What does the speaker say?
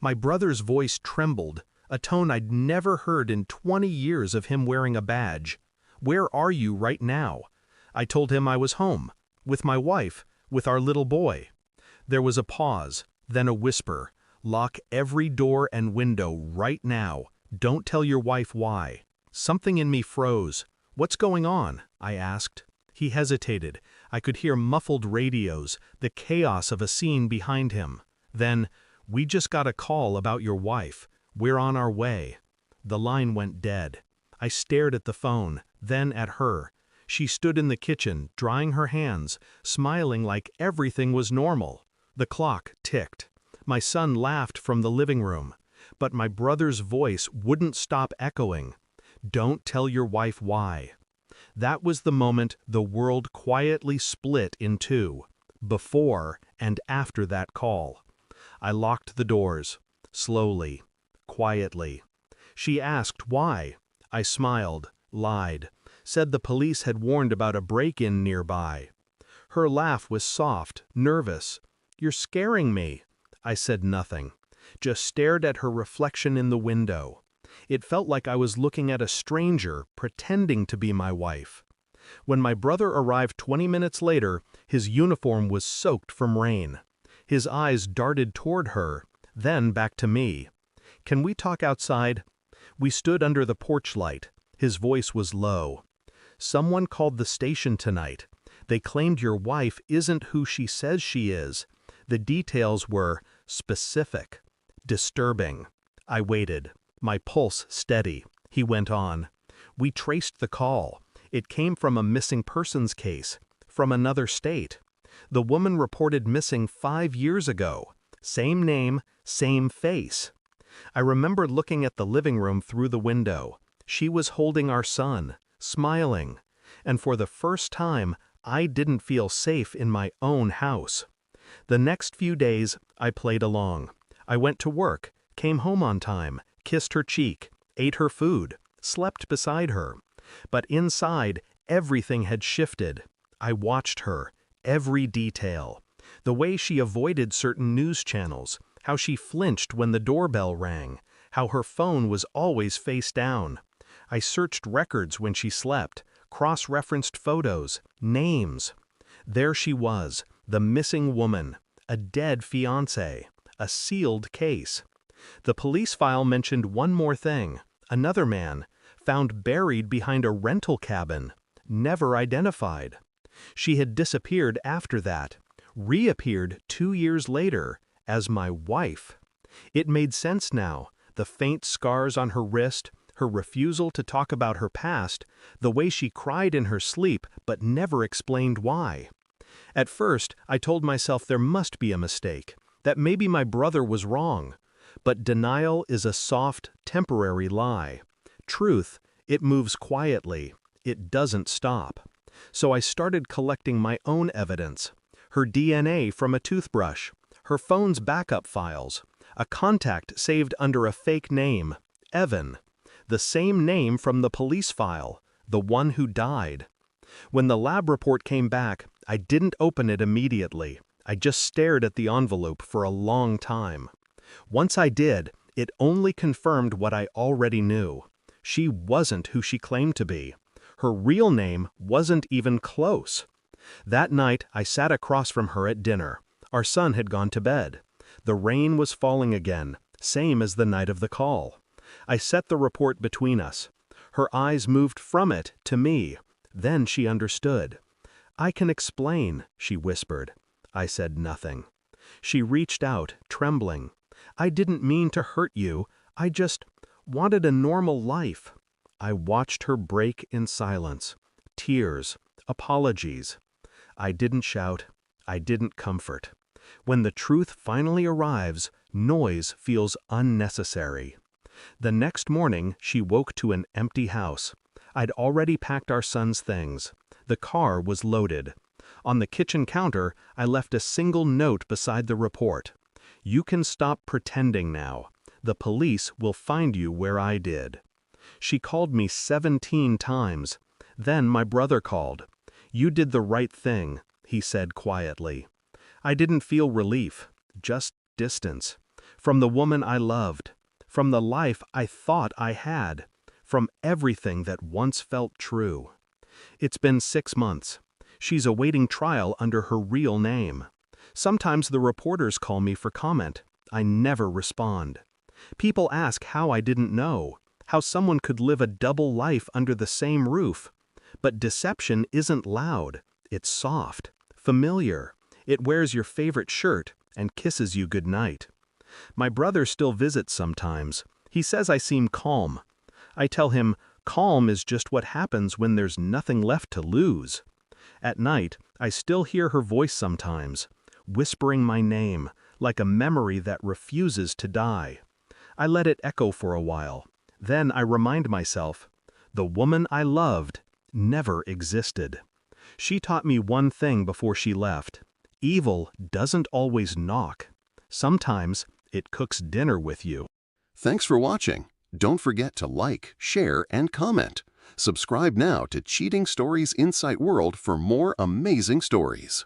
My brother's voice trembled, a tone I'd never heard in 20 years of him wearing a badge. "Where are you right now?" I told him I was home, with my wife, with our little boy. There was a pause, then a whisper. "Lock every door and window right now. Don't tell your wife why." Something in me froze. "What's going on?" I asked. He hesitated. I could hear muffled radios, the chaos of a scene behind him. Then, "We just got a call about your wife. We're on our way." The line went dead. I stared at the phone, then at her. She stood in the kitchen, drying her hands, smiling like everything was normal. The clock ticked. My son laughed from the living room. But my brother's voice wouldn't stop echoing. "Don't tell your wife why." That was the moment the world quietly split in two, before and after that call. I locked the doors, slowly, quietly. She asked why. I smiled, lied, said the police had warned about a break-in nearby. Her laugh was soft, nervous. "You're scaring me." I said nothing, just stared at her reflection in the window. It felt like I was looking at a stranger pretending to be my wife. When my brother arrived 20 minutes later, his uniform was soaked from rain. His eyes darted toward her, then back to me. "Can we talk outside?" We stood under the porch light. His voice was low. "Someone called the station tonight. They claimed your wife isn't who she says she is. The details were specific, disturbing." I waited, my pulse steady. He went on. "We traced the call. It came from a missing persons case, from another state. The woman reported missing 5 years ago. Same name, same face." I remember looking at the living room through the window. She was holding our son, smiling. And for the first time, I didn't feel safe in my own house. The next few days, I played along. I went to work, came home on time, kissed her cheek, ate her food, slept beside her. But inside, everything had shifted. I watched her, every detail. The way she avoided certain news channels, how she flinched when the doorbell rang, how her phone was always face down. I searched records when she slept, cross-referenced photos, names. There she was, the missing woman, a dead fiancé, a sealed case. The police file mentioned one more thing. Another man, found buried behind a rental cabin, never identified. She had disappeared after that, reappeared 2 years later as my wife. It made sense now, the faint scars on her wrist, her refusal to talk about her past, the way she cried in her sleep but never explained why. At first, I told myself there must be a mistake, that maybe my brother was wrong. But denial is a soft, temporary lie. Truth, it moves quietly. It doesn't stop. So I started collecting my own evidence. Her DNA from a toothbrush, her phone's backup files, a contact saved under a fake name, Evan. The same name from the police file, the one who died. When the lab report came back, I didn't open it immediately. I just stared at the envelope for a long time. Once I did, it only confirmed what I already knew. She wasn't who she claimed to be. Her real name wasn't even close. That night, I sat across from her at dinner. Our son had gone to bed. The rain was falling again, same as the night of the call. I set the report between us. Her eyes moved from it to me. Then she understood. "I can explain," she whispered. I said nothing. She reached out, trembling. "I didn't mean to hurt you. I just wanted a normal life." I watched her break in silence. Tears, apologies. I didn't shout. I didn't comfort. When the truth finally arrives, noise feels unnecessary. The next morning, she woke to an empty house. I'd already packed our son's things. The car was loaded. On the kitchen counter, I left a single note beside the report. "You can stop pretending now. The police will find you where I did." She called me 17 times. Then my brother called. "You did the right thing," he said quietly. I didn't feel relief, just distance. from the woman I loved, from the life I thought I had, from everything that once felt true. It's been 6 months. She's awaiting trial under her real name. Sometimes the reporters call me for comment. I never respond. People ask how I didn't know, how someone could live a double life under the same roof. But deception isn't loud. It's soft, familiar. It wears your favorite shirt and kisses you goodnight. My brother still visits sometimes. He says I seem calm. I tell him, calm is just what happens when there's nothing left to lose. At night, I still hear her voice sometimes, whispering my name, like a memory that refuses to die. I let it echo for a while. Then I remind myself, the woman I loved never existed. She taught me one thing before she left. Evil doesn't always knock. Sometimes it cooks dinner with you. Thanks for watching. Don't forget to like, share, and comment. Subscribe now to Cheating Stories Insight World for more amazing stories.